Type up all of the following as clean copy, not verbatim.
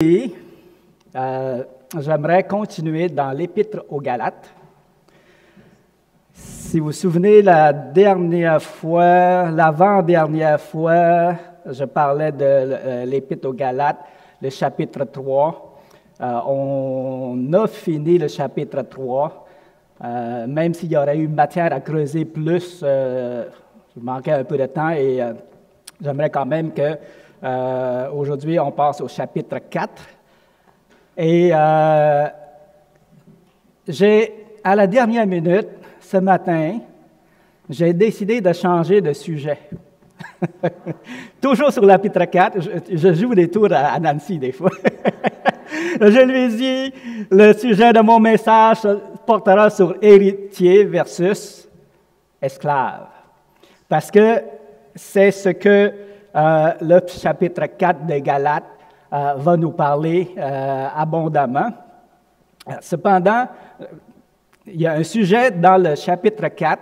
Et j'aimerais continuer dans l'Épître aux Galates. Si vous vous souvenez, la dernière fois, l'avant-dernière fois, je parlais de l'Épître aux Galates, le chapitre 3. On a fini le chapitre 3. Même s'il y aurait eu matière à creuser plus, je manquais un peu de temps et j'aimerais quand même que aujourd'hui on passe au chapitre 4. Et à la dernière minute, ce matin, j'ai décidé de changer de sujet. Toujours sur l'Épître 4, je joue des tours à Nancy des fois. Je lui ai dit, le sujet de mon message portera sur héritier versus esclave. Parce que c'est ce que le chapitre 4 des Galates va nous parler abondamment. Cependant, il y a un sujet dans le chapitre 4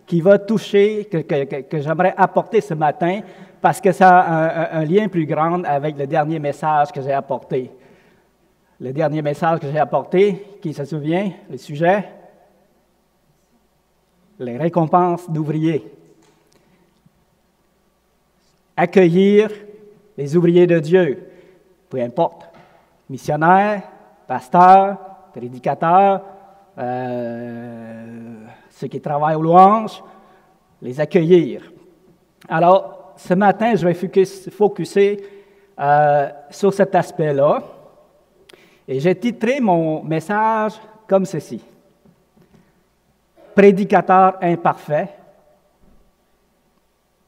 qui va toucher, que j'aimerais apporter ce matin, parce que ça a un lien plus grand avec le dernier message que j'ai apporté. Le dernier message que j'ai apporté, qui se souvient, le sujet? Les récompenses d'ouvriers. Accueillir les ouvriers de Dieu, peu importe, missionnaires, pasteurs, prédicateurs, ceux qui travaillent aux louanges, les accueillir. Alors, ce matin, je vais focuser sur cet aspect-là. Et j'ai titré mon message comme ceci. Prédicateur imparfait,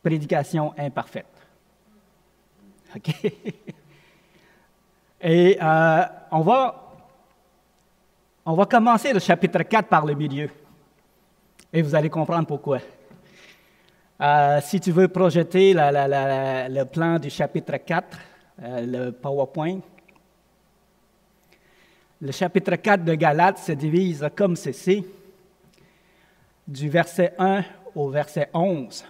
prédication imparfaite. OK? Et on va commencer le chapitre 4 par le milieu. Et vous allez comprendre pourquoi. Si tu veux projeter le plan du chapitre 4, le PowerPoint, le chapitre 4 de Galates se divise comme ceci. Du verset 1 au verset 11,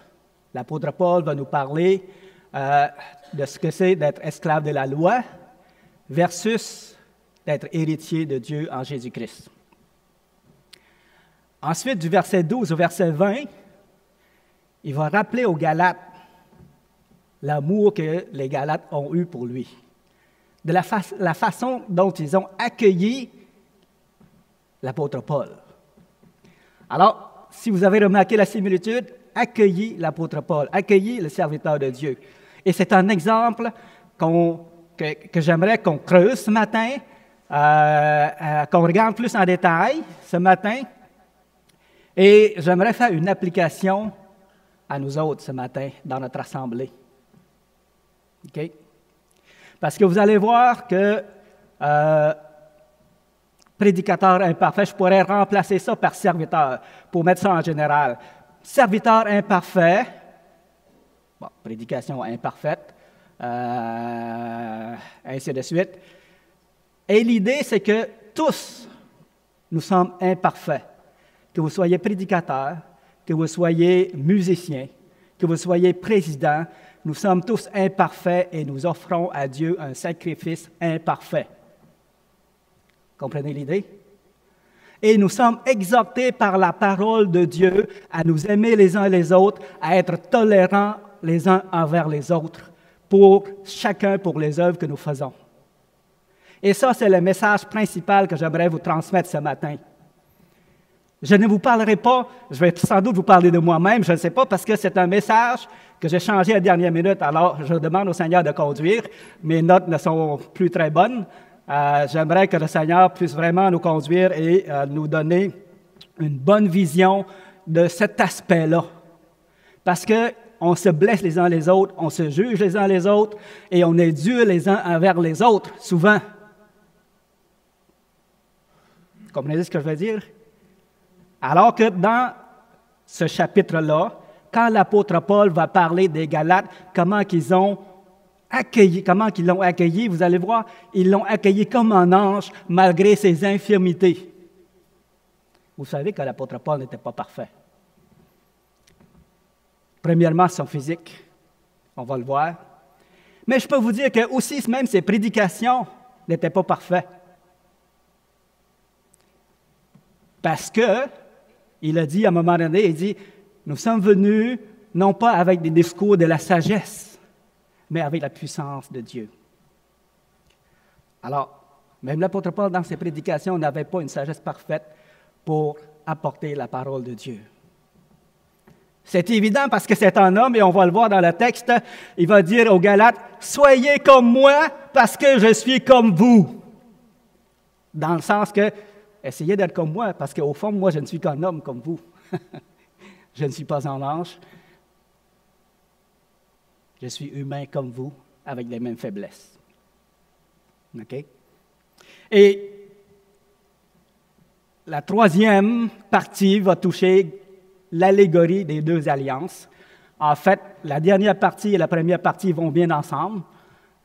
l'apôtre Paul va nous parler de ce que c'est d'être esclave de la loi versus d'être héritier de Dieu en Jésus-Christ. Ensuite, du verset 12 au verset 20, il va rappeler aux Galates l'amour que les Galates ont eu pour lui, de la façon dont ils ont accueilli l'apôtre Paul. Alors, si vous avez remarqué la similitude, accueilli l'apôtre Paul, accueilli le serviteur de Dieu. Et c'est un exemple que j'aimerais qu'on creuse ce matin, qu'on regarde plus en détail ce matin. Et j'aimerais faire une application à nous autres ce matin dans notre assemblée. OK? Parce que vous allez voir que prédicateur imparfait, je pourrais remplacer ça par serviteur, pour mettre ça en général. Serviteur imparfait, bon, prédication imparfaite, ainsi de suite. Et l'idée, c'est que tous, nous sommes imparfaits. Que vous soyez prédicateur, que vous soyez musicien, que vous soyez président, nous sommes tous imparfaits et nous offrons à Dieu un sacrifice imparfait. Comprenez l'idée? Et nous sommes exhortés par la parole de Dieu à nous aimer les uns les autres, à être tolérants les uns envers les autres, chacun pour les œuvres que nous faisons. Et ça, c'est le message principal que j'aimerais vous transmettre ce matin. Je ne vous parlerai pas, je vais sans doute vous parler de moi-même, je ne sais pas, parce que c'est un message que j'ai changé à la dernière minute, alors je demande au Seigneur de conduire. Mes notes ne sont plus très bonnes. J'aimerais que le Seigneur puisse vraiment nous conduire et nous donner une bonne vision de cet aspect-là. Parce qu'on se blesse les uns les autres, on se juge les uns les autres, et on est durs les uns envers les autres, souvent. Vous comprenez ce que je veux dire? Alors que dans ce chapitre-là, quand l'apôtre Paul va parler des Galates, comment ils l'ont accueilli, vous allez voir, ils l'ont accueilli comme un ange malgré ses infirmités. Vous savez que l'apôtre Paul n'était pas parfait. Premièrement, son physique, on va le voir. Mais je peux vous dire que aussi, même ses prédications n'était pas parfait. Parce que, il a dit à un moment donné, il dit, nous sommes venus non pas avec des discours de la sagesse, mais avec la puissance de Dieu. Alors, même l'apôtre Paul, dans ses prédications, n'avait pas une sagesse parfaite pour apporter la parole de Dieu. C'est évident parce que c'est un homme, et on va le voir dans le texte, il va dire aux Galates, « Soyez comme moi parce que je suis comme vous. » Dans le sens que, essayez d'être comme moi, parce qu'au fond, moi, je ne suis qu'un homme comme vous. Je ne suis pas un ange. Je suis humain comme vous, avec les mêmes faiblesses. OK? Et la troisième partie va toucher l'allégorie des deux alliances. En fait, la dernière partie et la première partie vont bien ensemble.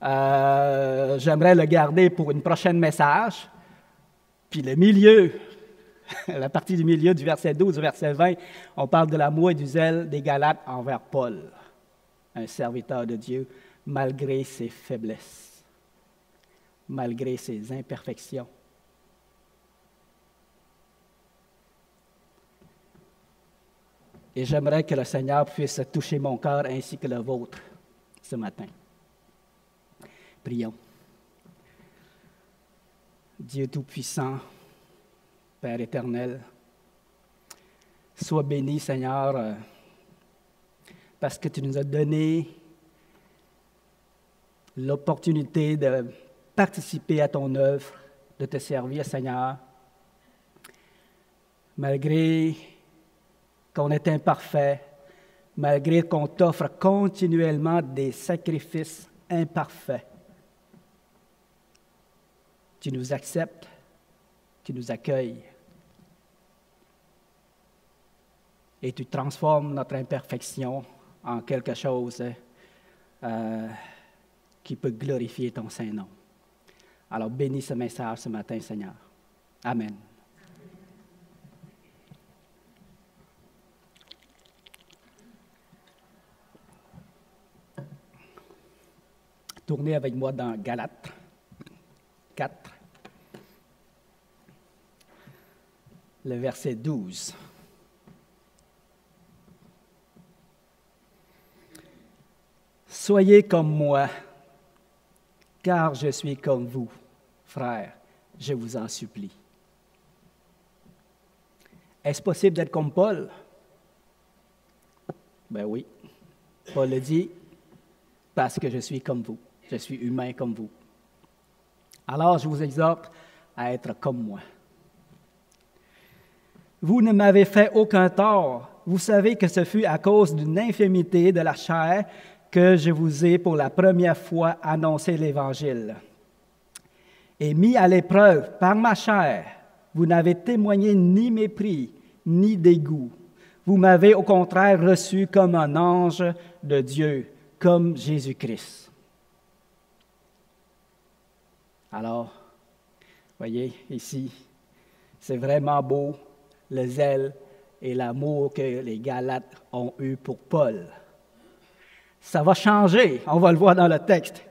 J'aimerais le garder pour une prochaine message. Puis le milieu, la partie du milieu du verset 12 au verset 20, on parle de l'amour et du zèle des Galates envers Paul, un serviteur de Dieu, malgré ses faiblesses, malgré ses imperfections. Et j'aimerais que le Seigneur puisse toucher mon cœur ainsi que le vôtre ce matin. Prions. Dieu Tout-Puissant, Père éternel, sois béni, Seigneur, parce que tu nous as donné l'opportunité de participer à ton œuvre, de te servir, Seigneur, malgré qu'on est imparfait, malgré qu'on t'offre continuellement des sacrifices imparfaits. Tu nous acceptes, tu nous accueilles et tu transformes notre imperfection en quelque chose qui peut glorifier ton Saint-Nom. Alors bénis ce message ce matin, Seigneur. Amen. Tournez avec moi dans Galates 4, le verset 12. Soyez comme moi, car je suis comme vous, frères, je vous en supplie. Est-ce possible d'être comme Paul? Ben oui. Paul le dit, parce que je suis comme vous, je suis humain comme vous. Alors, je vous exhorte à être comme moi. Vous ne m'avez fait aucun tort. Vous savez que ce fut à cause d'une infirmité de la chair que je vous ai pour la première fois annoncé l'Évangile. Et mis à l'épreuve par ma chair, vous n'avez témoigné ni mépris, ni dégoût. Vous m'avez au contraire reçu comme un ange de Dieu, comme Jésus-Christ. Alors, voyez, ici, c'est vraiment beau, le zèle et l'amour que les Galates ont eu pour Paul. Ça va changer, on va le voir dans le texte.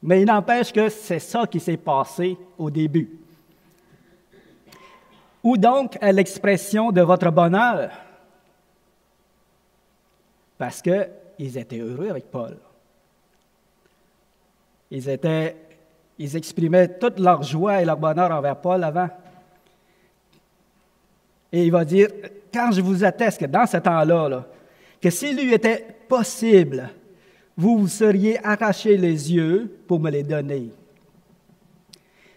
Mais il n'empêche que c'est ça qui s'est passé au début. Où donc est l'expression de votre bonheur? Parce qu'ils étaient heureux avec Paul. Ils exprimaient toute leur joie et leur bonheur envers Paul avant. Et il va dire, quand je vous atteste que dans ce temps-là, que s'il lui était possible, vous vous seriez arraché les yeux pour me les donner.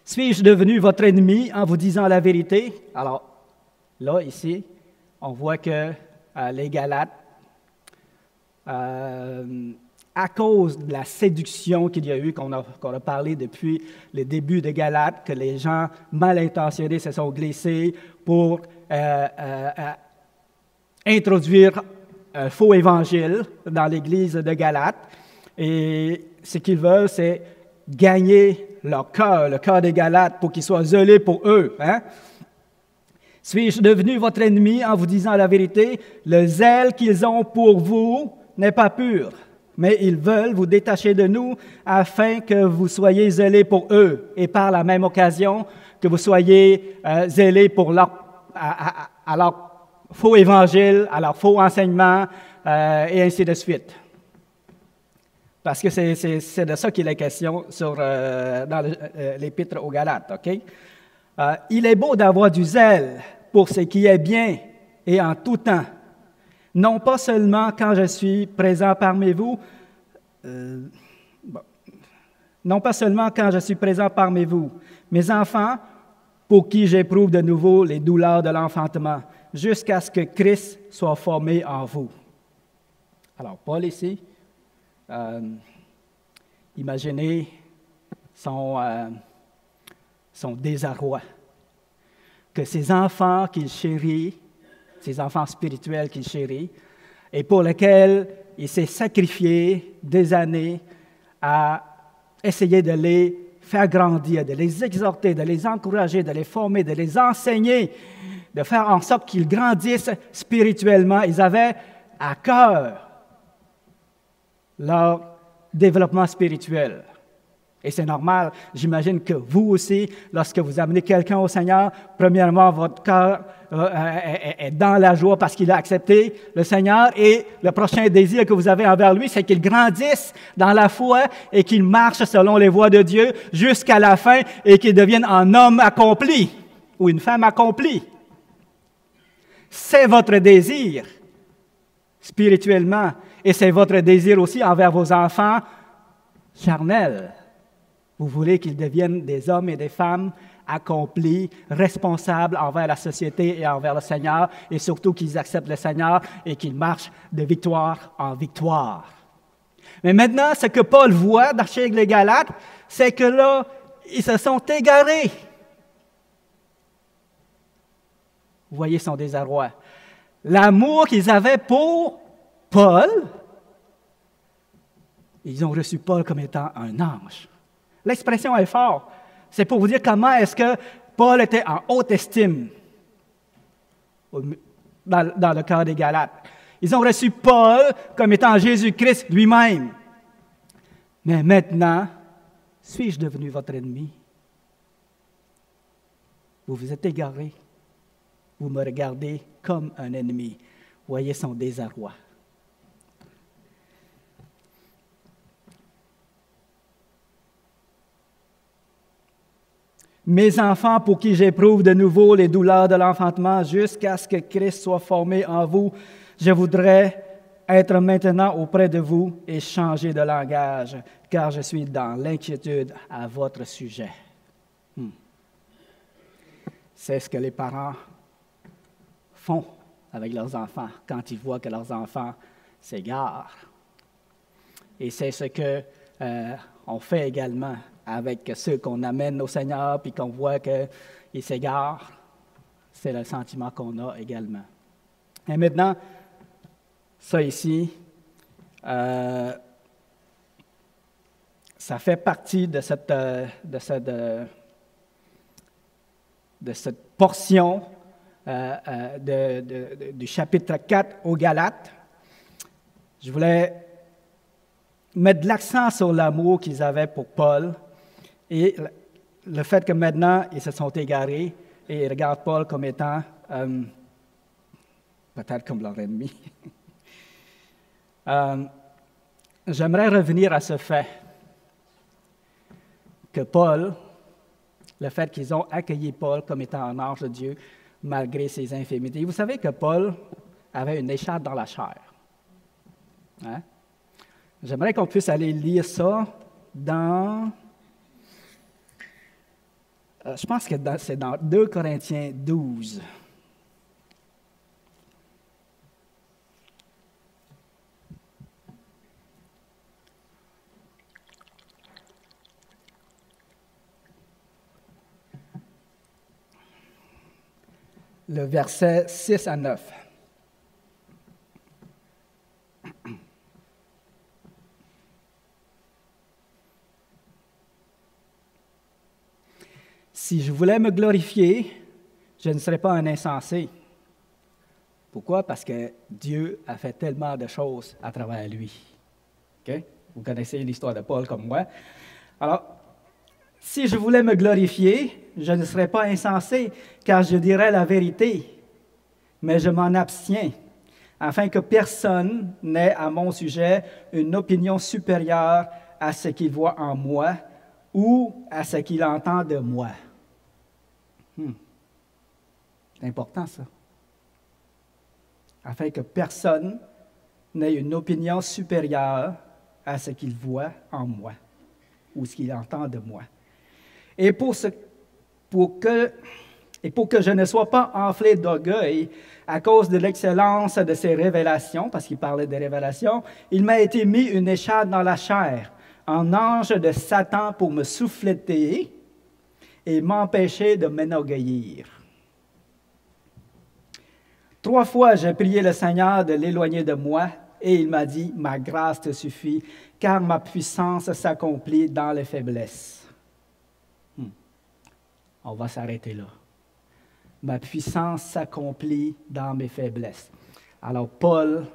Suis-je devenu votre ennemi en vous disant la vérité? Alors, là, ici, on voit que les Galates, à cause de la séduction qu'il y a eu, qu'on a parlé depuis le début de Galates, que les gens mal intentionnés se sont glissés pour introduire un faux évangile dans l'Église de Galates. Et ce qu'ils veulent, c'est gagner leur cœur, le cœur des Galates, pour qu'ils soient zélés pour eux. Hein? Suis-je devenu votre ennemi en vous disant la vérité? Le zèle qu'ils ont pour vous n'est pas pur. mais ils veulent vous détacher de nous afin que vous soyez zélés pour eux et par la même occasion que vous soyez zélés pour à leur faux évangile, à leur faux enseignement et ainsi de suite. Parce que c'est de ça qu'il est question dans l'Épître aux Galates. Okay? Il est beau d'avoir du zèle pour ce qui est bien et en tout temps, non pas seulement quand je suis présent parmi vous, non pas seulement quand je suis présent parmi vous, mes enfants, pour qui j'éprouve de nouveau les douleurs de l'enfantement, jusqu'à ce que Christ soit formé en vous. Alors, Paul ici, imaginez son désarroi, que ses enfants qu'il chérit, ses enfants spirituels qu'il chérit, et pour lesquels il s'est sacrifié des années à essayer de les faire grandir, de les exhorter, de les encourager, de les former, de les enseigner, de faire en sorte qu'ils grandissent spirituellement. Ils avaient à cœur leur développement spirituel. Et c'est normal, j'imagine que vous aussi, lorsque vous amenez quelqu'un au Seigneur, premièrement, votre cœur est dans la joie parce qu'il a accepté le Seigneur et le prochain désir que vous avez envers lui, c'est qu'il grandisse dans la foi et qu'il marche selon les voies de Dieu jusqu'à la fin et qu'il devienne un homme accompli ou une femme accomplie. C'est votre désir spirituellement et c'est votre désir aussi envers vos enfants charnels. Vous voulez qu'ils deviennent des hommes et des femmes accomplis, responsables envers la société et envers le Seigneur, et surtout qu'ils acceptent le Seigneur et qu'ils marchent de victoire en victoire. Mais maintenant, ce que Paul voit chez les Galates, c'est que là, ils se sont égarés. Vous voyez son désarroi. L'amour qu'ils avaient pour Paul, ils ont reçu Paul comme étant un ange. L'expression est forte. C'est pour vous dire comment est-ce que Paul était en haute estime dans le cœur des Galates. Ils ont reçu Paul comme étant Jésus-Christ lui-même. Mais maintenant, suis-je devenu votre ennemi? Vous vous êtes égarés. Vous me regardez comme un ennemi. Voyez son désarroi. Mes enfants, pour qui j'éprouve de nouveau les douleurs de l'enfantement jusqu'à ce que Christ soit formé en vous, je voudrais être maintenant auprès de vous et changer de langage, car je suis dans l'inquiétude à votre sujet. C'est ce que les parents font avec leurs enfants quand ils voient que leurs enfants s'égarent. Et c'est ce qu'on fait également avec ceux qu'on amène au Seigneur, puis qu'on voit qu'ils s'égarent. C'est le sentiment qu'on a également. Et maintenant, ça ici, ça fait partie de cette portion du chapitre 4 aux Galates. Je voulais mettre de l'accent sur l'amour qu'ils avaient pour Paul et le fait que maintenant, ils se sont égarés et ils regardent Paul comme étant peut-être comme leur ennemi. J'aimerais revenir à ce fait que Paul, le fait qu'ils ont accueilli Paul comme étant un ange de Dieu, malgré ses infirmités. Vous savez que Paul avait une écharpe dans la chair. Hein? J'aimerais qu'on puisse aller lire ça dans... je pense que c'est dans 2 Corinthiens 12. Le verset 6 à 9. Si je voulais me glorifier, je ne serais pas un insensé. Pourquoi? Parce que Dieu a fait tellement de choses à travers lui. OK? Vous connaissez l'histoire de Paul comme moi. Alors, si je voulais me glorifier, je ne serais pas insensé, car je dirais la vérité, mais je m'en abstiens, afin que personne n'ait à mon sujet une opinion supérieure à ce qu'il voit en moi ou à ce qu'il entend de moi. C'est important, ça. Afin que personne n'ait une opinion supérieure à ce qu'il voit en moi ou ce qu'il entend de moi. Et pour que je ne sois pas enflé d'orgueil à cause de l'excellence de ces révélations, parce qu'il parlait des révélations, il m'a été mis une écharpe dans la chair, un ange de Satan pour me souffleter et m'empêcher de m'enorgueillir. 3 fois, j'ai prié le Seigneur de l'éloigner de moi, et il m'a dit, « Ma grâce te suffit, car ma puissance s'accomplit dans les faiblesses. » On va s'arrêter là. Ma puissance s'accomplit dans mes faiblesses. Alors, Paul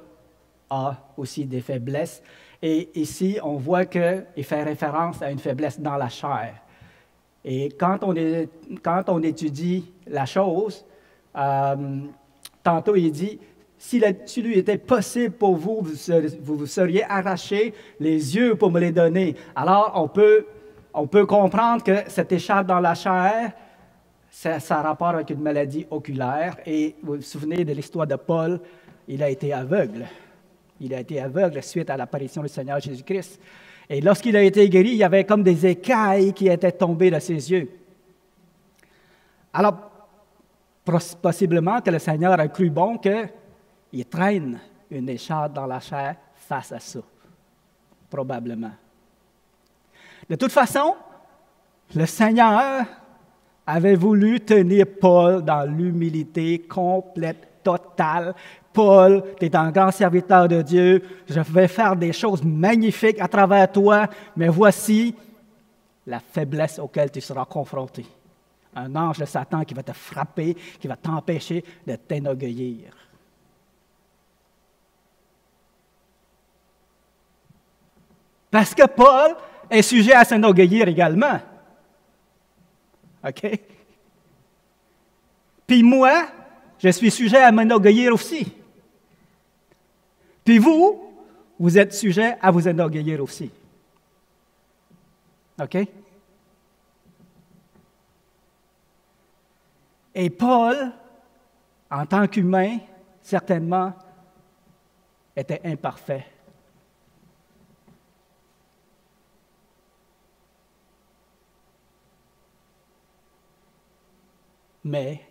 a aussi des faiblesses. Et ici, on voit qu'il fait référence à une faiblesse dans la chair. Et quand on étudie la chose, tantôt il dit, s'il lui était possible pour vous, vous seriez arraché les yeux pour me les donner. Alors, on peut comprendre que cette écharpe dans la chair, ça a rapport avec une maladie oculaire. Et vous vous souvenez de l'histoire de Paul, il a été aveugle. Il a été aveugle suite à l'apparition du Seigneur Jésus-Christ. Et lorsqu'il a été guéri, il y avait comme des écailles qui étaient tombées de ses yeux. Alors, possiblement que le Seigneur a cru bon qu'il traîne une écharpe dans la chair face à ça. Probablement. De toute façon, le Seigneur avait voulu tenir Paul dans l'humilité complète, totale. Paul, tu es un grand serviteur de Dieu, je vais faire des choses magnifiques à travers toi, mais voici la faiblesse auquel tu seras confronté. Un ange de Satan qui va te frapper, qui va t'empêcher de t'enorgueillir. Parce que Paul est sujet à s'enorgueillir également. OK? Puis moi, je suis sujet à m'enorgueillir aussi. Puis vous êtes sujet à vous enorgueillir aussi. OK? Et Paul, en tant qu'humain, certainement, était imparfait. Mais,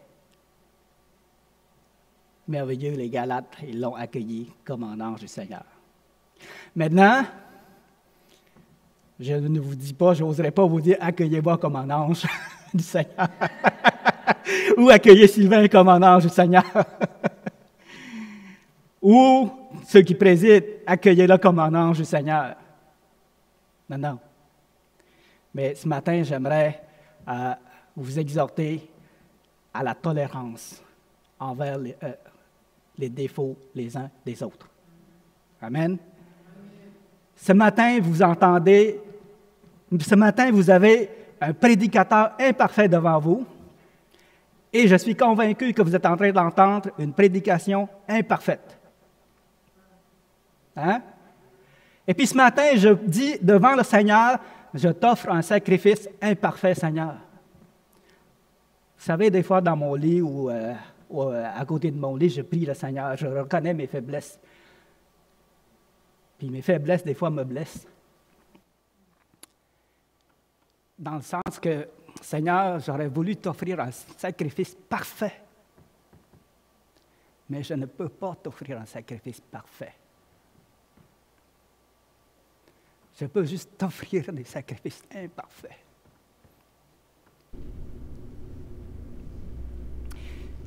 merveilleux, les Galates, ils l'ont accueilli comme un ange du Seigneur. Maintenant, je ne vous dis pas, je n'oserais pas vous dire, accueillez-moi comme un ange du Seigneur. Ou accueillez Sylvain comme un ange du Seigneur. Ou ceux qui président, accueillez-le comme un ange du Seigneur. Non. Mais ce matin, j'aimerais vous exhorter à la tolérance envers les défauts les uns des autres. Amen. Ce matin, vous avez un prédicateur imparfait devant vous, et je suis convaincu que vous êtes en train d'entendre une prédication imparfaite. Hein? Et puis ce matin, je dis devant le Seigneur, je t'offre un sacrifice imparfait, Seigneur. Vous savez, des fois dans mon lit ou à côté de mon lit, je prie le Seigneur, je reconnais mes faiblesses. Puis mes faiblesses, des fois, me blessent. Dans le sens que, Seigneur, j'aurais voulu t'offrir un sacrifice parfait. Mais je ne peux pas t'offrir un sacrifice parfait. Je peux juste t'offrir des sacrifices imparfaits.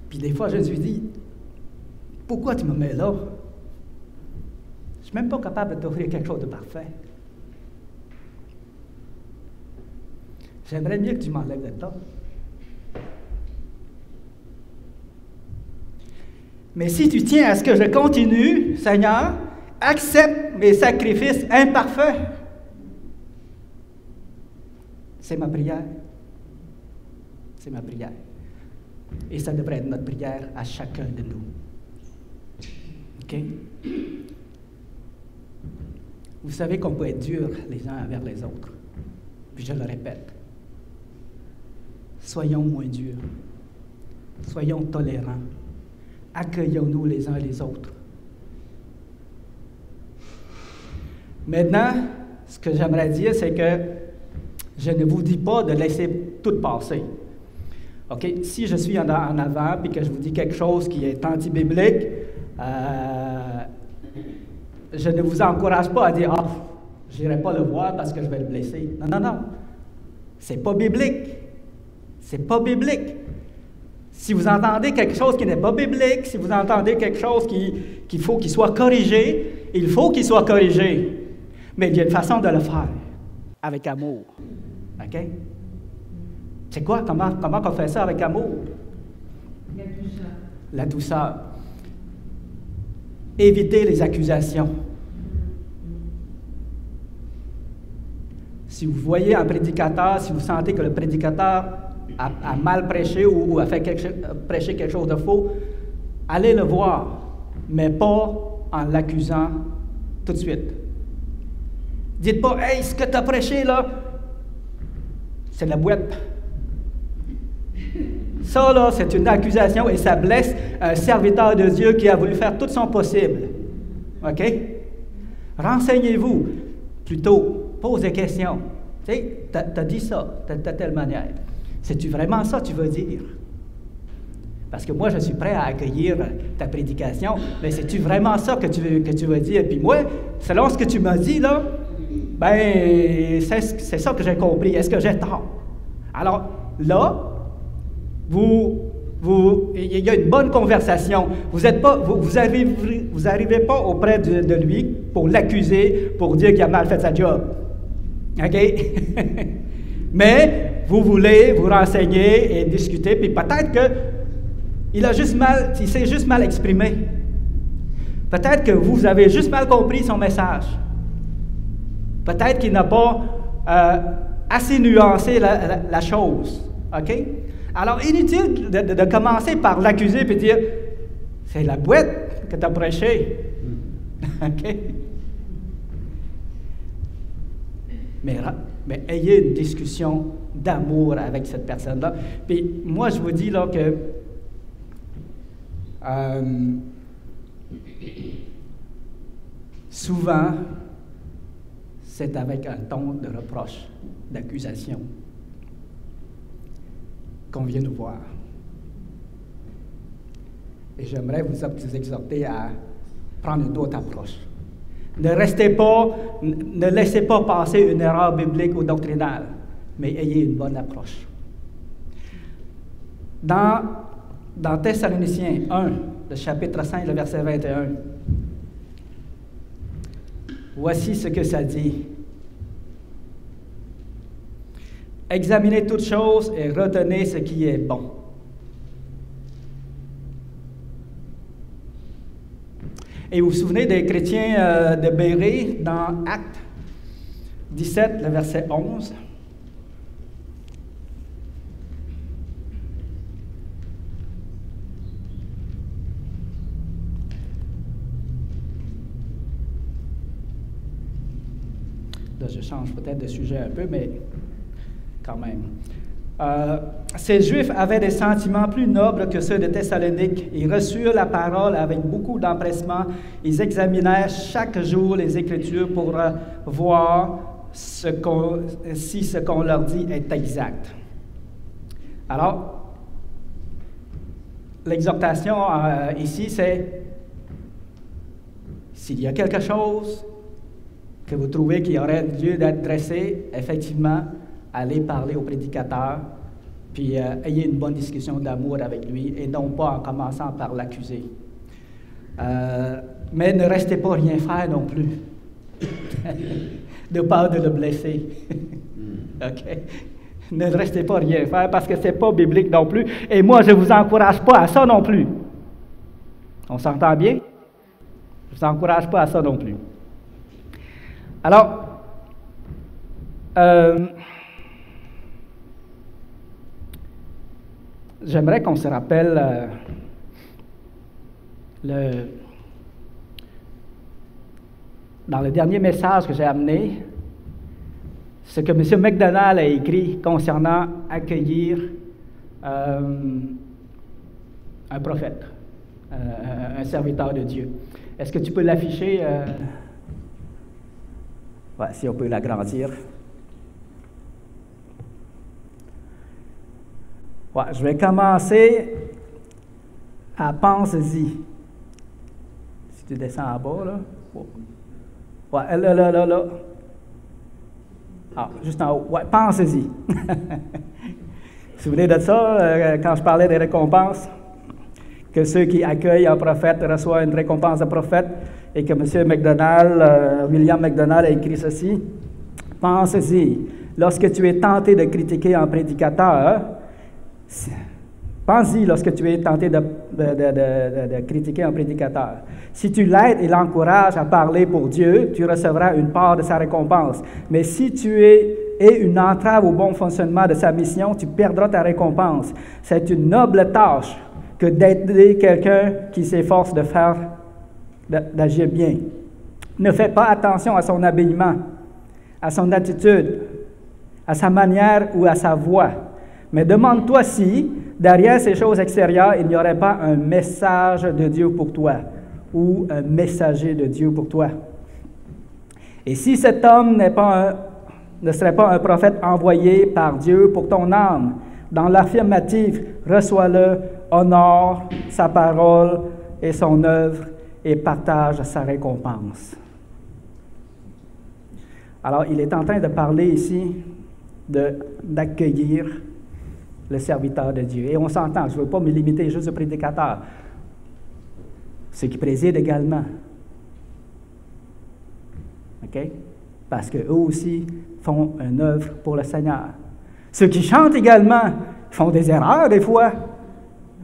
Puis des fois, Jésus dit, « Pourquoi tu me mets là? Je ne suis même pas capable de t'offrir quelque chose de parfait. J'aimerais mieux que tu m'enlèves de là. » Mais si tu tiens à ce que je continue, Seigneur, accepte mes sacrifices imparfaits. C'est ma prière. C'est ma prière. Et ça devrait être notre prière à chacun de nous. OK? Vous savez qu'on peut être dur les uns envers les autres. Puis je le répète. Soyons moins durs. Soyons tolérants. Accueillons-nous les uns les autres. Maintenant, ce que j'aimerais dire, c'est que je ne vous dis pas de laisser tout passer. OK? Si je suis en avant et que je vous dis quelque chose qui est anti-biblique, je ne vous encourage pas à dire « Ah, je n'irai pas le voir parce que je vais le blesser. » Non, non, non. C'est pas biblique. C'est pas biblique. Si vous entendez quelque chose qui n'est pas biblique, si vous entendez quelque chose qu'il faut qu'il soit corrigé, il faut qu'il soit corrigé. Mais il y a une façon de le faire, avec amour. OK? C'est quoi? Comment on fait ça avec amour? La douceur. La douceur. Éviter les accusations. Si vous voyez un prédicateur, si vous sentez que le prédicateur a mal prêché ou a fait prêcher quelque chose de faux, allez le voir, mais pas en l'accusant tout de suite. Dites pas « Hey, ce que tu as prêché là, c'est de la boîte. » Ça là, c'est une accusation et ça blesse un serviteur de Dieu qui a voulu faire tout son possible. OK? Renseignez-vous plutôt, posez des questions. Tu sais, tu as dit ça de telle manière. C'est-tu vraiment ça que tu veux dire? Parce que moi, je suis prêt à accueillir ta prédication, mais c'est-tu vraiment ça que tu veux dire? Puis moi, selon ce que tu m'as dit, là, ben, c'est ça que j'ai compris. Est-ce que j'ai tort? Alors, là, il y a une bonne conversation. Vous n'arrivez pas auprès de lui pour l'accuser, pour dire qu'il a mal fait sa job. OK? Mais vous voulez vous renseigner et discuter, puis peut-être qu'il s'est juste mal exprimé. Peut-être que vous avez juste mal compris son message. Peut-être qu'il n'a pas assez nuancé la chose. OK? Alors, inutile de commencer par l'accuser et dire « C'est la boîte que tu as prêché. » OK? Mais ayez une discussion d'amour avec cette personne-là. Puis moi, je vous dis là que souvent, c'est avec un ton de reproche, d'accusation qu'on vient nous voir. Et j'aimerais vous exhorter à prendre une autre approche. Ne laissez pas passer une erreur biblique ou doctrinale, mais ayez une bonne approche. Dans Thessaloniciens 1, le chapitre 5, le verset 21, voici ce que ça dit. Examinez toutes choses et retenez ce qui est bon. Et vous vous souvenez des chrétiens de Bérée dans Actes 17, le verset 11? Là, je change peut-être de sujet un peu, mais quand même. Ces Juifs avaient des sentiments plus nobles que ceux de Thessalonique. Ils reçurent la parole avec beaucoup d'empressement. Ils examinèrent chaque jour les Écritures pour voir si ce qu'on leur dit est exact. Alors, l'exhortation ici, c'est s'il y a quelque chose que vous trouvez qui aurait lieu d'être dressé, effectivement, allez parler au prédicateur, puis ayez une bonne discussion d'amour avec lui, et non pas en commençant par l'accuser. Mais ne restez pas rien faire non plus, de peur de le blesser. OK? Ne restez pas rien faire, parce que ce n'est pas biblique non plus, et moi, je ne vous encourage pas à ça non plus. On s'entend bien? Je ne vous encourage pas à ça non plus. Alors, j'aimerais qu'on se rappelle dans le dernier message que j'ai amené, ce que M. McDonald a écrit concernant accueillir un prophète, un serviteur de Dieu. Est-ce que tu peux l'afficher? Ouais, si on peut l'agrandir. Ouais, je vais commencer à pense-y. Si tu descends en bas, là. Ouais, là. Ah, juste en haut. Ouais, pensez-y. Vous vous souvenez de ça, quand je parlais des récompenses? Que ceux qui accueillent un prophète reçoivent une récompense de prophète, et que M. McDonald, William McDonald a écrit ceci. Pensez-y, lorsque tu es tenté de critiquer un prédicateur, pense-y lorsque tu es tenté de critiquer un prédicateur. Si tu l'aides et l'encourages à parler pour Dieu, tu recevras une part de sa récompense. Mais si tu es une entrave au bon fonctionnement de sa mission, tu perdras ta récompense. C'est une noble tâche que d'aider quelqu'un qui s'efforce d'agir bien. Ne fais pas attention à son habillement, à son attitude, à sa manière ou à sa voix. Mais demande-toi si, derrière ces choses extérieures, il n'y aurait pas un message de Dieu pour toi ou un messager de Dieu pour toi. Et si cet homme ne serait pas un prophète envoyé par Dieu pour ton âme, dans l'affirmatif, reçois-le, honore sa parole et son œuvre et partage sa récompense. Alors, il est en train de parler ici d'accueillir le serviteur de Dieu. Et on s'entend, je ne veux pas me limiter juste au prédicateur. Ceux qui président également. OK? Parce qu'eux aussi font une œuvre pour le Seigneur. Ceux qui chantent également font des erreurs des fois.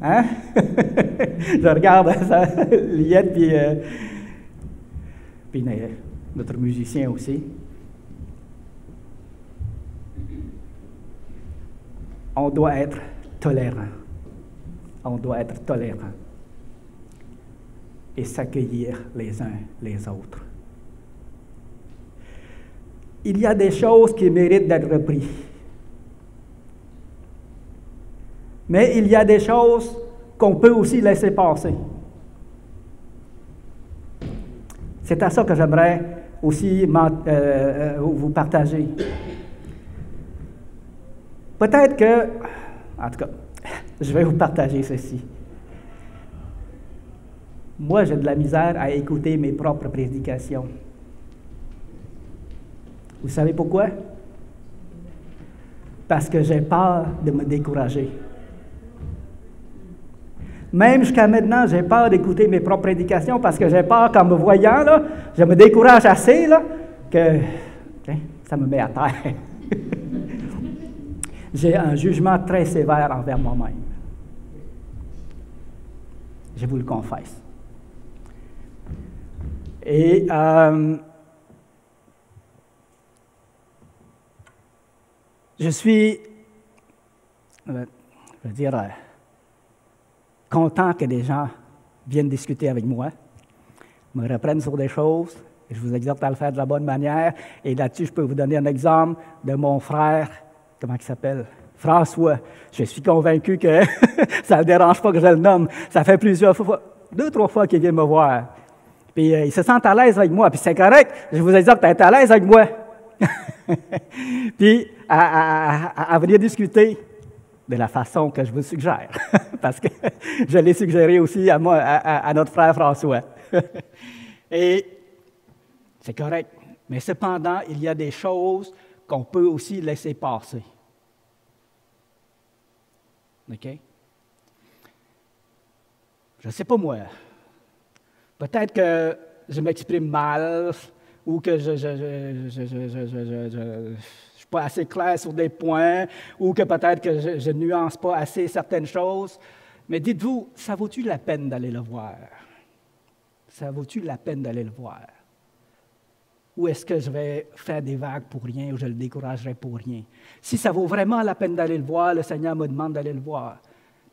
Hein? Je regarde ça, Liette, puis notre musicien aussi. On doit être tolérant. On doit être tolérant. Et s'accueillir les uns les autres. Il y a des choses qui méritent d'être reprises. Mais il y a des choses qu'on peut aussi laisser passer. C'est à ça que j'aimerais aussi vous partager. Peut-être que, en tout cas, je vais vous partager ceci. Moi, j'ai de la misère à écouter mes propres prédications. Vous savez pourquoi? Parce que j'ai peur de me décourager. Même jusqu'à maintenant, j'ai peur d'écouter mes propres prédications parce que j'ai peur qu'en me voyant, là, je me décourage assez là, que ça me met à terre. J'ai un jugement très sévère envers moi-même. Je vous le confesse. Et je suis, content que des gens viennent discuter avec moi, me reprennent sur des choses, et je vous exhorte à le faire de la bonne manière. Et là-dessus, je peux vous donner un exemple de mon frère, comment il s'appelle? François. Je suis convaincu que ça ne le dérange pas que je le nomme. Ça fait plusieurs fois, 2-3 fois qu'il vient me voir. Puis il se sent à l'aise avec moi, puis c'est correct. Je vous exhorte à être à l'aise avec moi. Puis à venir discuter de la façon que je vous suggère, parce que je l'ai suggéré aussi à notre frère François. Et c'est correct, mais cependant, il y a des choses qu'on peut aussi laisser passer. OK? Je ne sais pas moi. Peut-être que je m'exprime mal ou que je suis pas assez clair sur des points, ou que peut-être que je nuance pas assez certaines choses. Mais dites-vous, ça vaut-tu la peine d'aller le voir? Ça vaut-tu la peine d'aller le voir? Ou est-ce que je vais faire des vagues pour rien ou je le découragerai pour rien? Si ça vaut vraiment la peine d'aller le voir, le Seigneur me demande d'aller le voir.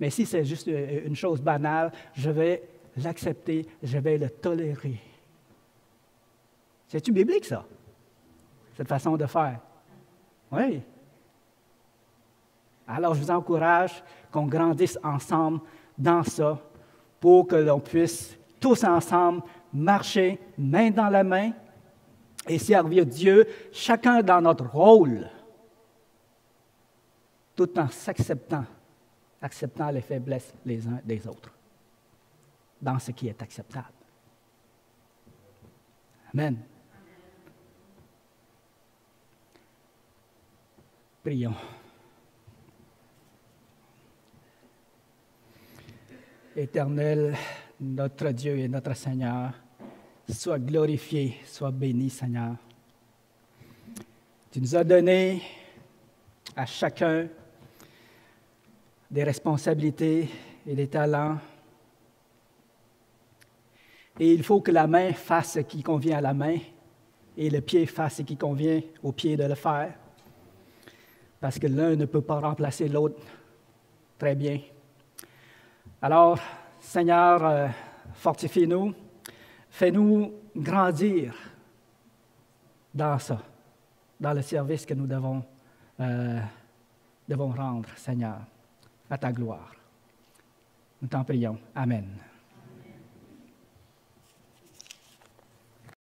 Mais si c'est juste une chose banale, je vais l'accepter, je vais le tolérer. C'est-tu biblique, ça? Cette façon de faire? Oui. Alors, je vous encourage qu'on grandisse ensemble dans ça pour que l'on puisse tous ensemble marcher main dans la main et servir Dieu, chacun dans notre rôle, tout en acceptant les faiblesses les uns des autres, dans ce qui est acceptable. Amen. Prions. Éternel, notre Dieu et notre Seigneur, sois glorifié, sois béni, Seigneur. Tu nous as donné à chacun des responsabilités et des talents. Et il faut que la main fasse ce qui convient à la main et le pied fasse ce qui convient au pied de le faire. Parce que l'un ne peut pas remplacer l'autre très bien. Alors, Seigneur, fortifie-nous, fais-nous grandir dans ça, dans le service que nous devons rendre, Seigneur, à ta gloire. Nous t'en prions. Amen.